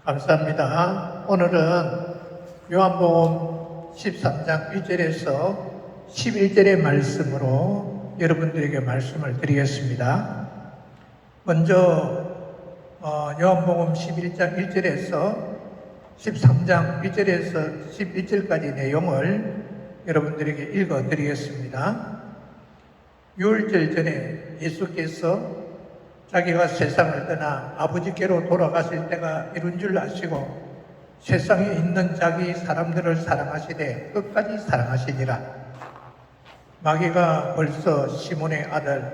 감사합니다. 오늘은 요한복음 13장 1절에서 11절의 말씀으로 여러분들에게 말씀을 드리겠습니다. 먼저 요한복음 11장 1절에서 13장 1절에서 11절까지 내용을 여러분들에게 읽어 드리겠습니다. 유월절 전에 예수께서 자기가 세상을 떠나 아버지께로 돌아가실 때가 이룬 줄 아시고 세상에 있는 자기 사람들을 사랑하시되 끝까지 사랑하시니라. 마귀가 벌써 시몬의 아들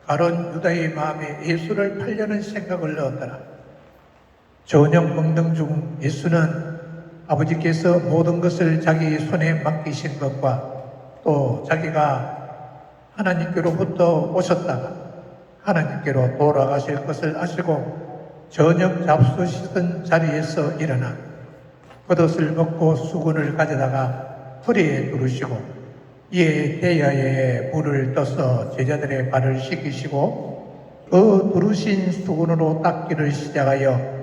가룟 유다의 마음에 예수를 팔려는 생각을 넣었더라. 저녁 먹는 중 예수는 아버지께서 모든 것을 자기 손에 맡기신 것과 또 자기가 하나님께로부터 오셨다가 하나님께로 돌아가실 것을 아시고 저녁 잡수시던 자리에서 일어나 겉옷을 벗고 수건을 가져다가 허리에 두르시고 이에 대야에 물을 떠서 제자들의 발을 씻기시고 그 두르신 수건으로 닦기를 시작하여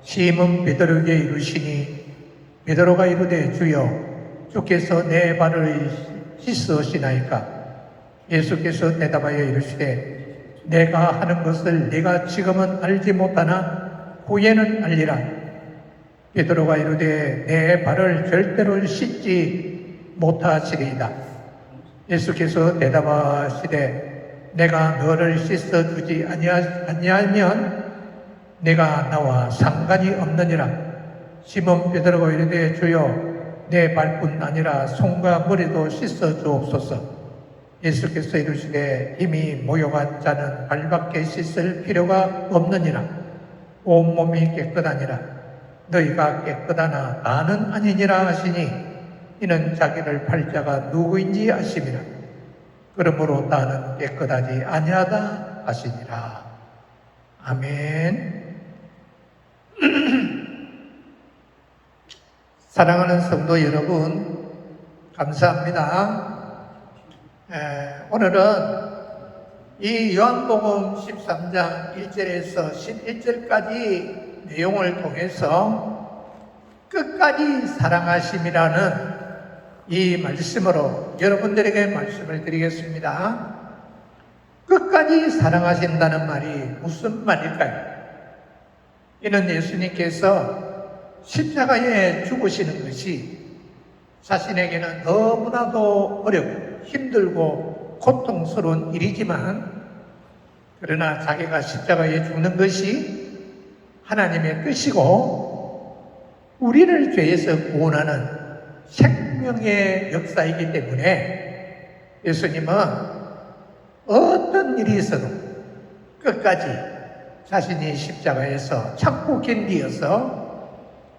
시몬 베드로에게 이르시니 베드로가 이르되 주여 주께서 내 발을 씻으시나이까. 예수께서 대답하여 이르시되 내가 하는 것을 네가 지금은 알지 못하나 후에는 알리라. 베드로가 이르되 내 발을 절대로 씻지 못하시리이다. 예수께서 대답하시되 내가 너를 씻어주지 아니하면 내가 나와 상관이 없느니라. 시몬 베드로가 이르되 주여 내 발뿐 아니라 손과 머리도 씻어주옵소서. 예수께서 이르시되 이미 모욕한 자는 발밖에 씻을 필요가 없느니라. 온몸이 깨끗하니라. 너희가 깨끗하나 나는 아니니라 하시니 이는 자기를 팔 자가 누구인지 아심이라. 그러므로 나는 깨끗하지 아니하다 하시니라. 아멘. 사랑하는 성도 여러분, 감사합니다. 오늘은 이 요한복음 13장 1절에서 11절까지 내용을 통해서 끝까지 사랑하심이라는 이 말씀으로 여러분들에게 말씀을 드리겠습니다. 끝까지 사랑하신다는 말이 무슨 말일까요? 이는 예수님께서 십자가에 죽으시는 것이 자신에게는 너무나도 어렵고 힘들고 고통스러운 일이지만 그러나 자기가 십자가에 죽는 것이 하나님의 뜻이고 우리를 죄에서 구원하는 생명의 역사이기 때문에 예수님은 어떤 일이 있어도 끝까지 자신이 십자가에서 참고 견디어서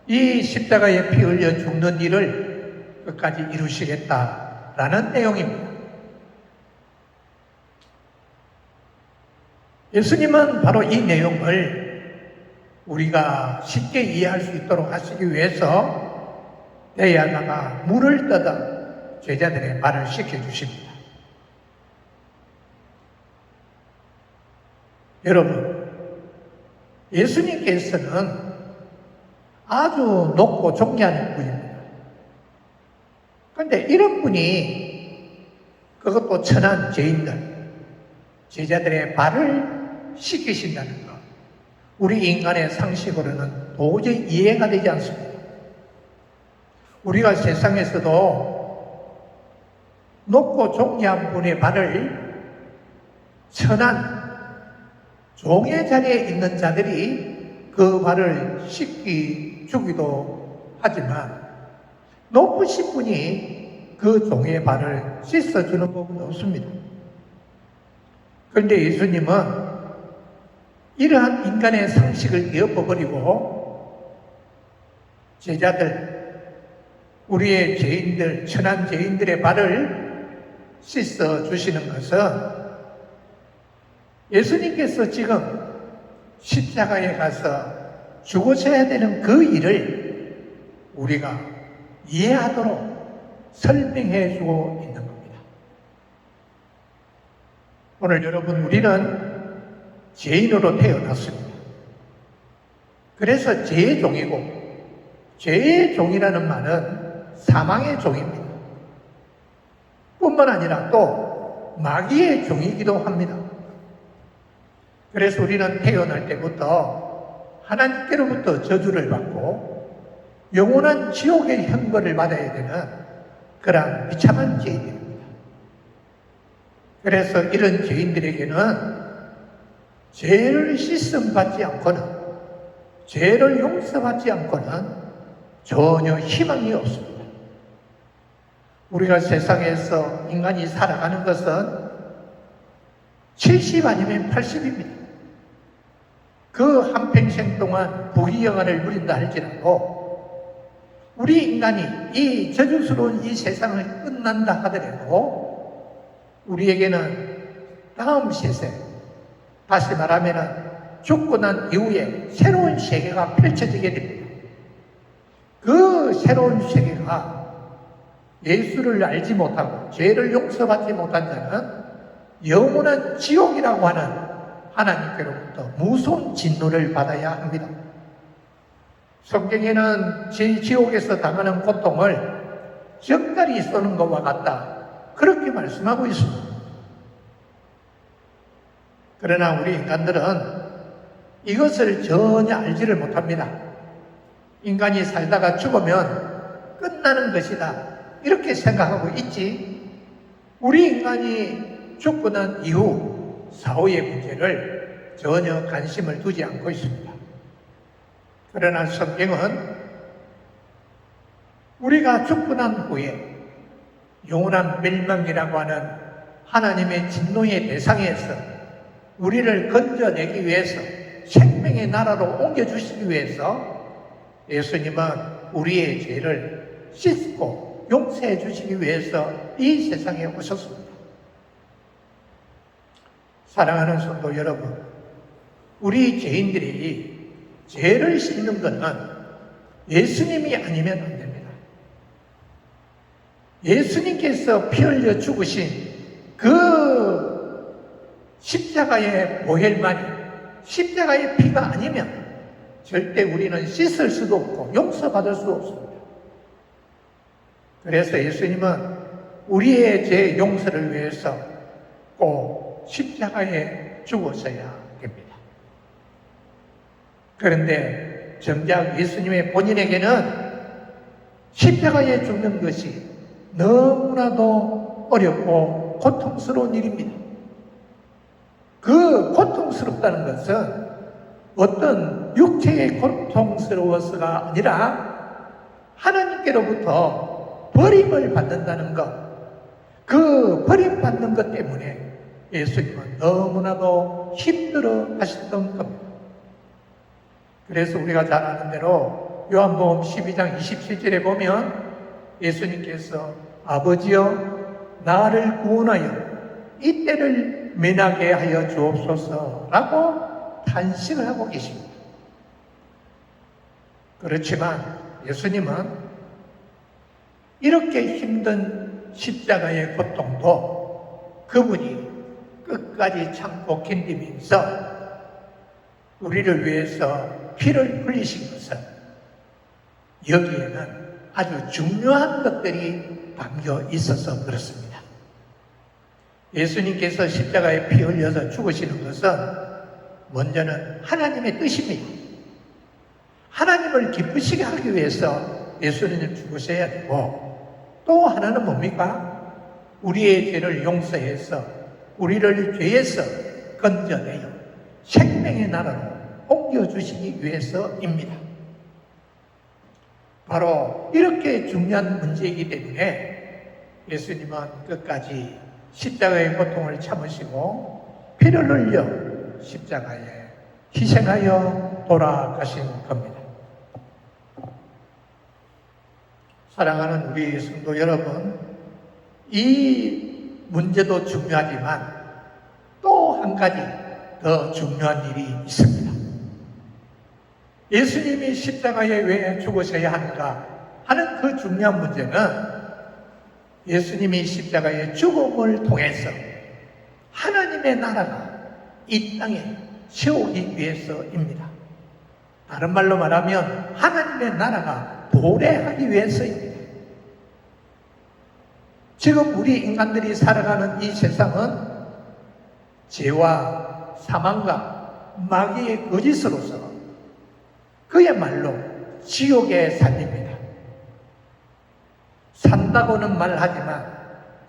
이 십자가에 피 흘려 죽는 일을 끝까지 이루시겠다라는 내용입니다. 예수님은 바로 이 내용을 우리가 쉽게 이해할 수 있도록 하시기 위해서 대야다가 물을 떠다 제자들의 발을 씻겨주십니다. 여러분, 예수님께서는 아주 높고 존귀한 분입니다. 그런데 이런 분이 그것도 천한 죄인들, 제자들의 발을 씻기신다는 것, 우리 인간의 상식으로는 도저히 이해가 되지 않습니다. 우리가 세상에서도 높고 존귀한 분의 발을 천한 종의 자리에 있는 자들이 그 발을 씻기주기도 하지만 높으신 분이 그 종의 발을 씻어주는 법은 없습니다. 그런데 예수님은 이러한 인간의 상식을 엿버버리고 제자들, 우리의 죄인들, 천한 죄인들의 발을 씻어주시는 것은 예수님께서 지금 십자가에 가서 죽으셔야 되는 그 일을 우리가 이해하도록 설명해 주고 있는 겁니다. 오늘 여러분, 우리는 죄인으로 태어났습니다. 그래서 죄의 종이고, 죄의 종이라는 말은 사망의 종입니다. 뿐만 아니라 또 마귀의 종이기도 합니다. 그래서 우리는 태어날 때부터 하나님께로부터 저주를 받고 영원한 지옥의 형벌을 받아야 되는 그러한 비참한 죄인입니다. 그래서 이런 죄인들에게는 죄를 씻음받지 않고는, 죄를 용서받지 않고는 전혀 희망이 없습니다. 우리가 세상에서 인간이 살아가는 것은 70 아니면 80입니다. 그 한평생 동안 부귀영화를 누린다 할지라도 우리 인간이 이 저주스러운 이 세상을 끝난다 하더라도 우리에게는 다음 세세, 다시 말하면 죽고 난 이후에 새로운 세계가 펼쳐지게 됩니다. 그 새로운 세계가 예수를 알지 못하고 죄를 용서받지 못한 자는 영원한 지옥이라고 하는 하나님께로부터 무서운 진노를 받아야 합니다. 성경에는 지옥에서 당하는 고통을 젓갈이 쏘는 것과 같다, 그렇게 말씀하고 있습니다. 그러나 우리 인간들은 이것을 전혀 알지를 못합니다. 인간이 살다가 죽으면 끝나는 것이다, 이렇게 생각하고 있지, 우리 인간이 죽고 난 이후 사후의 문제를 전혀 관심을 두지 않고 있습니다. 그러나 성경은 우리가 죽고 난 후에 영원한 멸망이라고 하는 하나님의 진노의 대상에서 우리를 건져내기 위해서, 생명의 나라로 옮겨주시기 위해서 예수님은 우리의 죄를 씻고 용서해 주시기 위해서 이 세상에 오셨습니다. 사랑하는 성도 여러분, 우리 죄인들이 죄를 씻는 것은 예수님이 아니면 안 됩니다. 예수님께서 피 흘려 죽으신 그 십자가의 보혈만이, 십자가의 피가 아니면 절대 우리는 씻을 수도 없고 용서받을 수 없습니다. 그래서 예수님은 우리의 죄 용서를 위해서 꼭 십자가에 죽으셔야 됩니다. 그런데 정작 예수님의 본인에게는 십자가에 죽는 것이 너무나도 어렵고 고통스러운 일입니다. 그 고통스럽다는 것은 어떤 육체의 고통스러워서가 아니라 하나님께로부터 버림을 받는다는 것, 그 버림받는 것 때문에 예수님은 너무나도 힘들어 하셨던 겁니다. 그래서 우리가 잘 아는 대로 요한복음 12장 27절에 보면 예수님께서 아버지여 나를 구원하여 이 때를 면하게 하여 주옵소서라고 탄식을 하고 계십니다. 그렇지만 예수님은 이렇게 힘든 십자가의 고통도 그분이 끝까지 참고 견디면서 우리를 위해서 피를 흘리신 것은 여기에는 아주 중요한 것들이 담겨 있어서 그렇습니다. 예수님께서 십자가에 피 흘려서 죽으시는 것은 먼저는 하나님의 뜻입니다. 하나님을 기쁘시게 하기 위해서 예수님을 죽으셔야 되고, 또 하나는 뭡니까? 우리의 죄를 용서해서 우리를 죄에서 건져내어 생명의 나라로 옮겨주시기 위해서입니다. 바로 이렇게 중요한 문제이기 때문에 예수님은 끝까지 십자가의 고통을 참으시고 피를 흘려 십자가에 희생하여 돌아가신 겁니다. 사랑하는 우리 성도 여러분, 이 문제도 중요하지만 또 한 가지 더 중요한 일이 있습니다. 예수님이 십자가에 왜 죽으셔야 하는가 하는 그 중요한 문제는 예수님이 십자가의 죽음을 통해서 하나님의 나라가 이 땅에 세우기 위해서입니다. 다른 말로 말하면 하나님의 나라가 도래하기 위해서입니다. 지금 우리 인간들이 살아가는 이 세상은 죄와 사망과 마귀의 거짓으로서 그야말로 지옥의 삶입니다. 산다고는 말하지만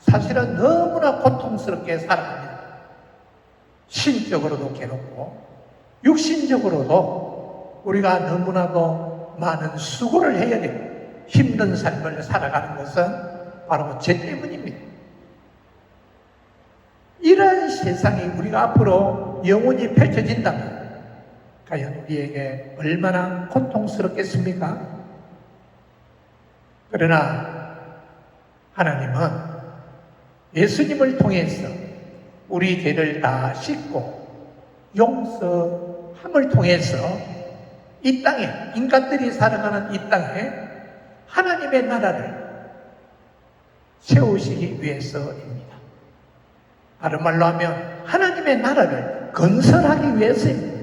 사실은 너무나 고통스럽게 살아갑니다. 신적으로도 괴롭고 육신적으로도 우리가 너무나도 많은 수고를 해야 되고 힘든 삶을 살아가는 것은 바로 죄 때문입니다. 이런 세상이 우리가 앞으로 영원히 펼쳐진다면 과연 우리에게 얼마나 고통스럽겠습니까? 그러나 하나님은 예수님을 통해서 우리 죄를 다 씻고 용서함을 통해서 이 땅에, 인간들이 살아가는 이 땅에 하나님의 나라를 세우시기 위해서입니다. 다른 말로 하면 하나님의 나라를 건설하기 위해서입니다.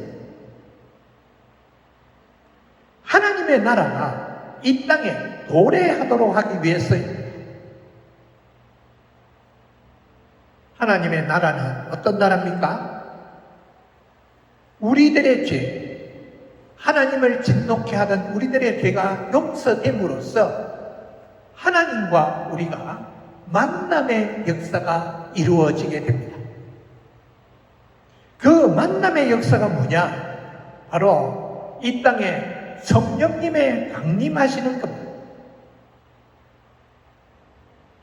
하나님의 나라가 이 땅에 도래하도록 하기 위해서입니다. 하나님의 나라는 어떤 나라입니까? 우리들의 죄, 하나님을 진노케 하던 우리들의 죄가 용서됨으로써 하나님과 우리가 만남의 역사가 이루어지게 됩니다. 그 만남의 역사가 뭐냐? 바로 이 땅에 성령님의 강림하시는 겁니다.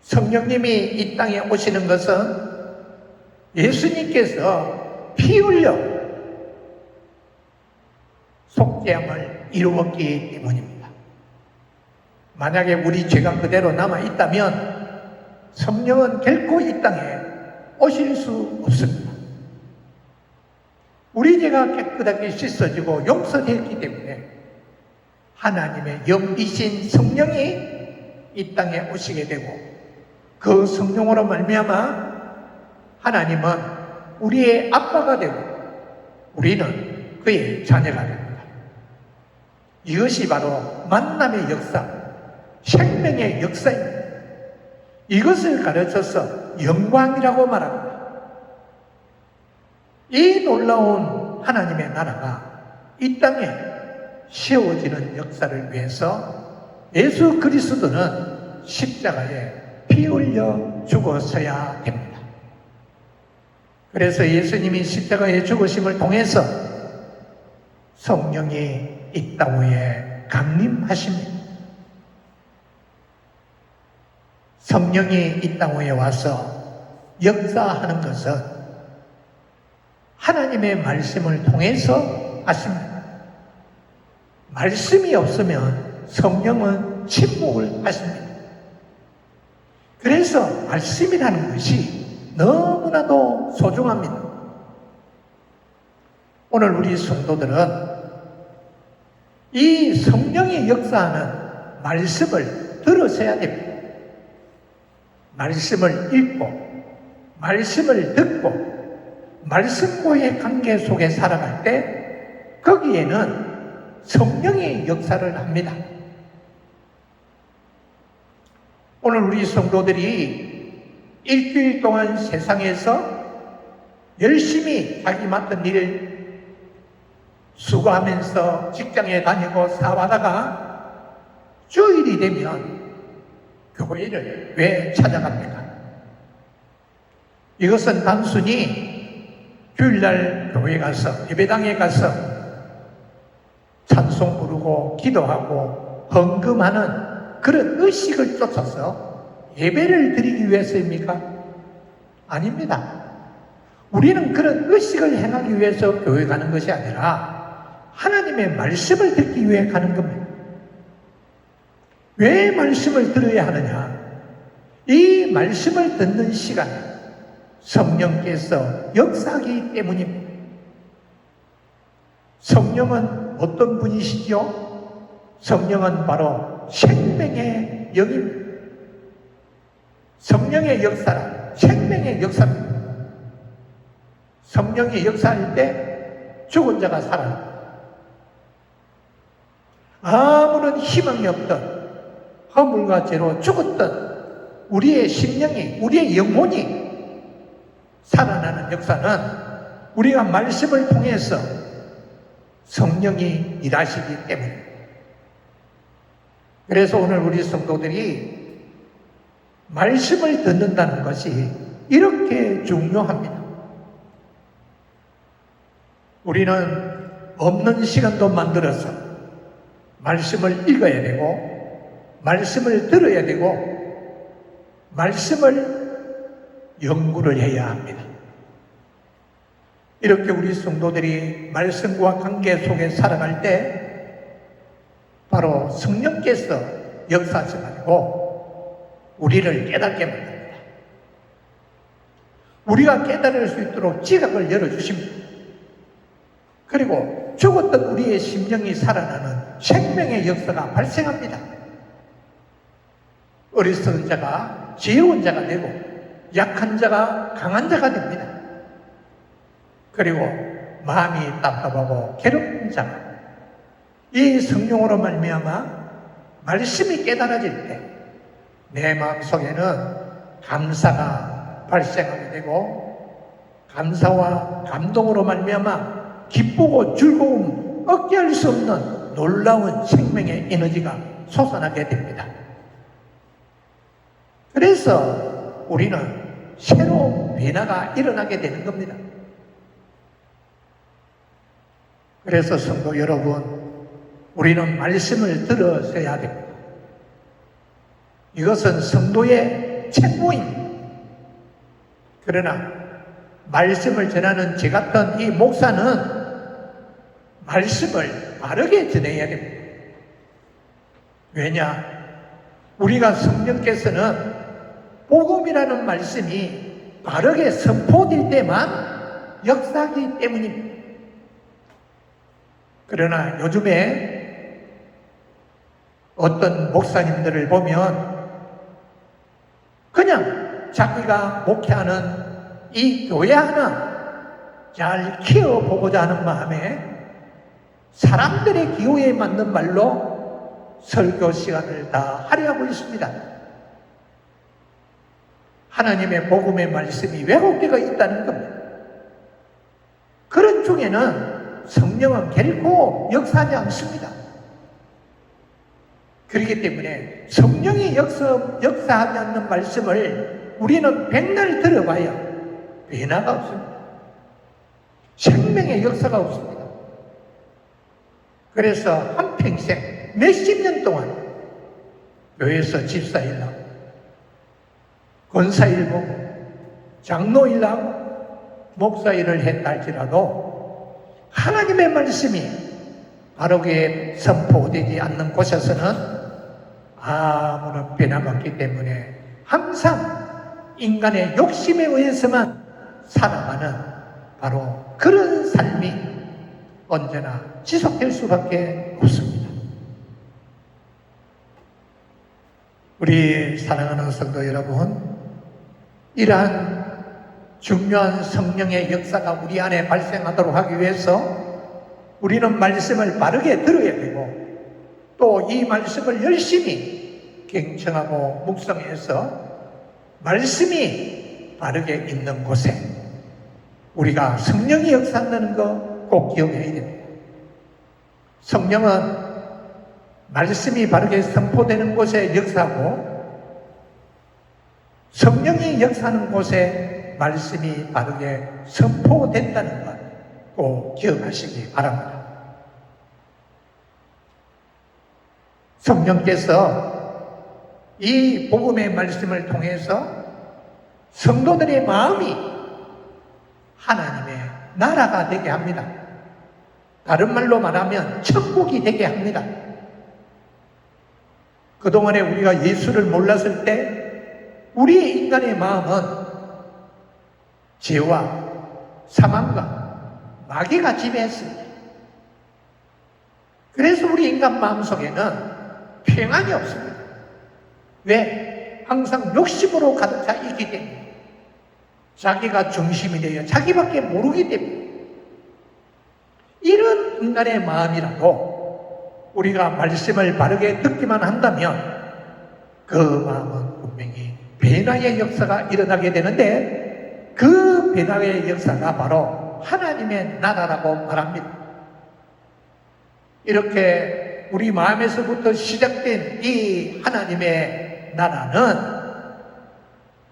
성령님이 이 땅에 오시는 것은 예수님께서 피 흘려 속죄함을 이루었기 때문입니다. 만약에 우리 죄가 그대로 남아있다면 성령은 결코 이 땅에 오실 수 없습니다. 우리 죄가 깨끗하게 씻어지고 용서되었기 때문에 하나님의 영이신 성령이 이 땅에 오시게 되고 그 성령으로 말미암아 하나님은 우리의 아빠가 되고 우리는 그의 자녀가 됩니다. 이것이 바로 만남의 역사, 생명의 역사입니다. 이것을 가르쳐서 영광이라고 말합니다. 이 놀라운 하나님의 나라가 이 땅에 세워지는 역사를 위해서 예수 그리스도는 십자가에 피 흘려 죽었어야 됩니다. 그래서 예수님이 십자가에 죽으심을 통해서 성령이 이 땅 위에 강림하십니다. 성령이 이 땅 위에 와서 역사하는 것은 하나님의 말씀을 통해서 하십니다. 말씀이 없으면 성령은 침묵을 하십니다. 그래서 말씀이라는 것이 너무나도 소중합니다. 오늘 우리 성도들은 이 성령이 역사하는 말씀을 들으셔야 됩니다. 말씀을 읽고 말씀을 듣고 말씀과의 관계 속에 살아갈 때 거기에는 성령이 역사를 합니다. 오늘 우리 성도들이 일주일 동안 세상에서 열심히 자기 맡은 일을 수고하면서 직장에 다니고 사업하다가 주일이 되면 교회를 왜 찾아갑니까? 이것은 단순히 주일날 교회 가서 예배당에 가서 찬송 부르고 기도하고 헌금하는 그런 의식을 쫓아서 예배를 드리기 위해서입니까? 아닙니다. 우리는 그런 의식을 행하기 위해서 교회 가는 것이 아니라 하나님의 말씀을 듣기 위해 가는 겁니다. 왜 말씀을 들어야 하느냐? 이 말씀을 듣는 시간에 성령께서 역사하기 때문입니다. 성령은 어떤 분이시죠? 성령은 바로 생명의 영입니다. 성령의 역사란 생명의 역사입니다. 성령이 역사할 때 죽은 자가 살아납니다. 아무런 희망이 없던 허물과 죄로 죽었던 우리의 심령이, 우리의 영혼이 살아나는 역사는 우리가 말씀을 통해서 성령이 일하시기 때문입니다. 그래서 오늘 우리 성도들이 말씀을 듣는다는 것이 이렇게 중요합니다. 우리는 없는 시간도 만들어서 말씀을 읽어야 되고, 말씀을 들어야 되고, 말씀을 연구를 해야 합니다. 이렇게 우리 성도들이 말씀과 관계 속에 살아갈 때 바로 성령께서 역사하셔가지고 우리를 깨닫게 만듭니다. 우리가 깨달을 수 있도록 지각을 열어주십니다. 그리고 죽었던 우리의 심령이 살아나는 생명의 역사가 발생합니다. 어리석은 자가 지혜로운 자가 되고 약한 자가 강한 자가 됩니다. 그리고 마음이 답답하고 괴롭은 자가 이 성령으로 말미암아 말씀이 깨달아질 때 내 마음속에는 감사가 발생하게 되고, 감사와 감동으로 말미암아 기쁘고 즐거움, 억제할 수 없는 놀라운 생명의 에너지가 솟아나게 됩니다. 그래서 우리는 새로운 변화가 일어나게 되는 겁니다. 그래서 성도 여러분, 우리는 말씀을 들어서야 됩니다. 이것은 성도의 책무입니다. 그러나 말씀을 전하는 저 같은 이 목사는 말씀을 바르게 전해야 됩니다. 왜냐? 우리가 성령께서는 복음이라는 말씀이 바르게 선포될 때만 역사하기 때문입니다. 그러나 요즘에 어떤 목사님들을 보면 그냥 자기가 목회하는 이 교회 하나 잘 키워보고자 하는 마음에 사람들의 기호에 맞는 말로 설교 시간을 다 할애하고 있습니다. 하나님의 복음의 말씀이 왜곡되어 있다는 겁니다. 그런 중에는 성령은 결코 역사하지 않습니다. 그렇기 때문에 성령이 역사하지 않는 말씀을 우리는 백날 들어봐야 변화가 없습니다. 생명의 역사가 없습니다. 그래서 한평생 몇십 년 동안 교회에서 집사일 하고 권사일 보고 장로일 하고 목사일을 했다 할지라도 하나님의 말씀이 바르게 선포되지 않는 곳에서는 아무런 변화가 없기 때문에 항상 인간의 욕심에 의해서만 살아가는 바로 그런 삶이 언제나 지속될 수밖에 없습니다. 우리 사랑하는 성도 여러분, 이러한 중요한 성령의 역사가 우리 안에 발생하도록 하기 위해서 우리는 말씀을 바르게 들어야 되고 또 이 말씀을 열심히 경청하고 묵상해서 말씀이 바르게 있는 곳에 우리가 성령이 역사한다는 거 꼭 기억해야 됩니다. 성령은 말씀이 바르게 선포되는 곳에 역사하고 성령이 역사하는 곳에 말씀이 바르게 선포된다는 것 꼭 기억하시기 바랍니다. 성령께서 이 복음의 말씀을 통해서 성도들의 마음이 하나님의 나라가 되게 합니다. 다른 말로 말하면 천국이 되게 합니다. 그동안에 우리가 예수를 몰랐을 때 우리의 인간의 마음은 죄와 사망과 마귀가 지배했습니다. 그래서 우리 인간 마음속에는 평안이 없습니다. 왜? 항상 욕심으로 가득 차 있기 때문에 자기가 중심이 되어 자기밖에 모르기 때문에 이런 인간의 마음이라도 우리가 말씀을 바르게 듣기만 한다면 그 마음은 분명히 변화의 역사가 일어나게 되는데 그 변화의 역사가 바로 하나님의 나라라고 말합니다. 이렇게 우리 마음에서부터 시작된 이 하나님의 나라는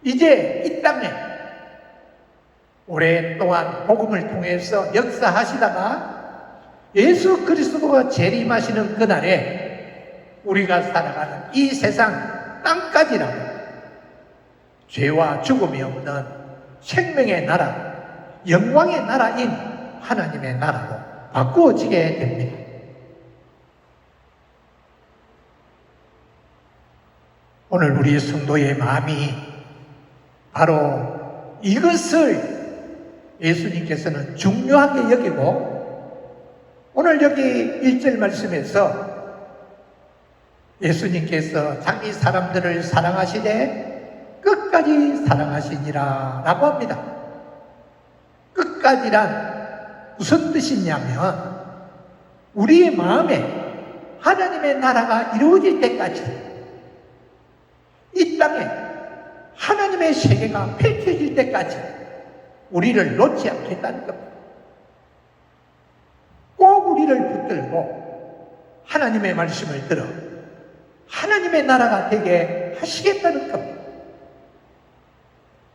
이제 이 땅에 오랫동안 복음을 통해서 역사하시다가 예수 그리스도가 재림하시는 그날에 우리가 살아가는 이 세상 땅까지라도 죄와 죽음이 없는 생명의 나라, 영광의 나라인 하나님의 나라로 바꾸어지게 됩니다. 오늘 우리 성도의 마음이 바로 이것을 예수님께서는 중요하게 여기고 오늘 여기 1절 말씀에서 예수님께서 자기 사람들을 사랑하시되 끝까지 사랑하시니라 라고 합니다. 끝까지란 무슨 뜻이냐면 우리의 마음에 하나님의 나라가 이루어질 때까지 이 땅에 하나님의 세계가 펼쳐질 때까지 우리를 놓지 않겠다는 겁니다. 꼭 우리를 붙들고 하나님의 말씀을 들어 하나님의 나라가 되게 하시겠다는 겁니다.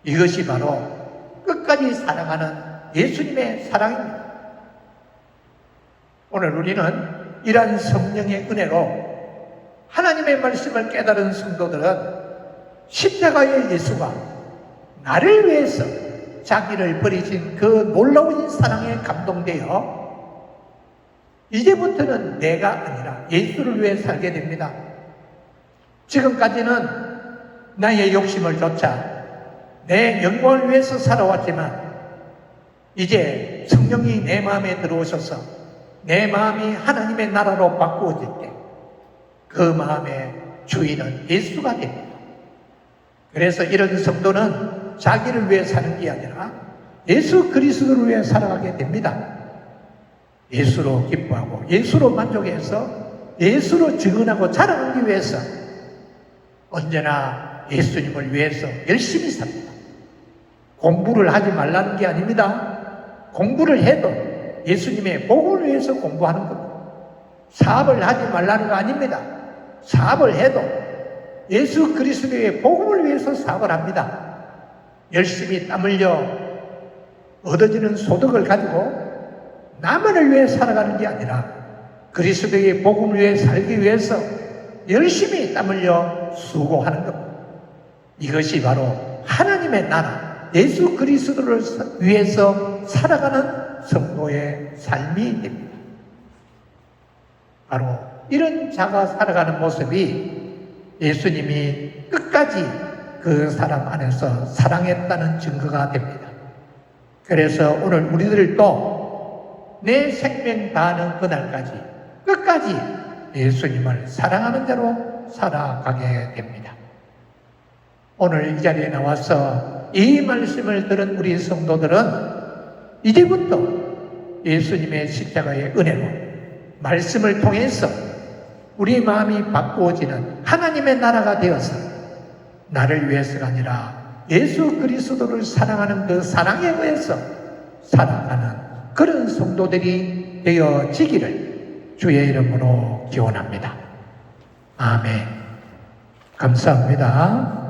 이것이 바로 끝까지 사랑하는 예수님의 사랑입니다. 오늘 우리는 이러한 성령의 은혜로 하나님의 말씀을 깨달은 성도들은 십자가의 예수가 나를 위해서 자기를 버리신 그 놀라운 사랑에 감동되어 이제부터는 내가 아니라 예수를 위해 살게 됩니다. 지금까지는 나의 욕심을 쫓아 내 영광을 위해서 살아왔지만 이제 성령이 내 마음에 들어오셔서 내 마음이 하나님의 나라로 바꾸어질 때 그 마음의 주인은 예수가 됩니다. 그래서 이런 성도는 자기를 위해 사는 게 아니라 예수 그리스도를 위해 살아가게 됩니다. 예수로 기뻐하고 예수로 만족해서 예수로 증언하고 자랑하기 위해서 언제나 예수님을 위해서 열심히 삽니다. 공부를 하지 말라는 게 아닙니다. 공부를 해도 예수님의 복을 위해서 공부하는 겁니다. 사업을 하지 말라는 거 아닙니다. 사업을 해도 예수 그리스도의 복음을 위해서 사업을 합니다. 열심히 땀 흘려 얻어지는 소득을 가지고 나만을 위해 살아가는 게 아니라 그리스도의 복음을 위해 살기 위해서 열심히 땀 흘려 수고하는 겁니다. 이것이 바로 하나님의 나라, 예수 그리스도를 위해서 살아가는 성도의 삶이 됩니다. 바로 이런 자가 살아가는 모습이 예수님이 끝까지 그 사람 안에서 사랑했다는 증거가 됩니다. 그래서 오늘 우리들도 내 생명 다하는 그날까지 끝까지 예수님을 사랑하는 자로 살아가게 됩니다. 오늘 이 자리에 나와서 이 말씀을 들은 우리 성도들은 이제부터 예수님의 십자가의 은혜로 말씀을 통해서 우리 마음이 바꾸어지는 하나님의 나라가 되어서 나를 위해서가 아니라 예수 그리스도를 사랑하는 그 사랑에 의해서 살아가는 그런 성도들이 되어지기를 주의 이름으로 기원합니다. 아멘. 감사합니다.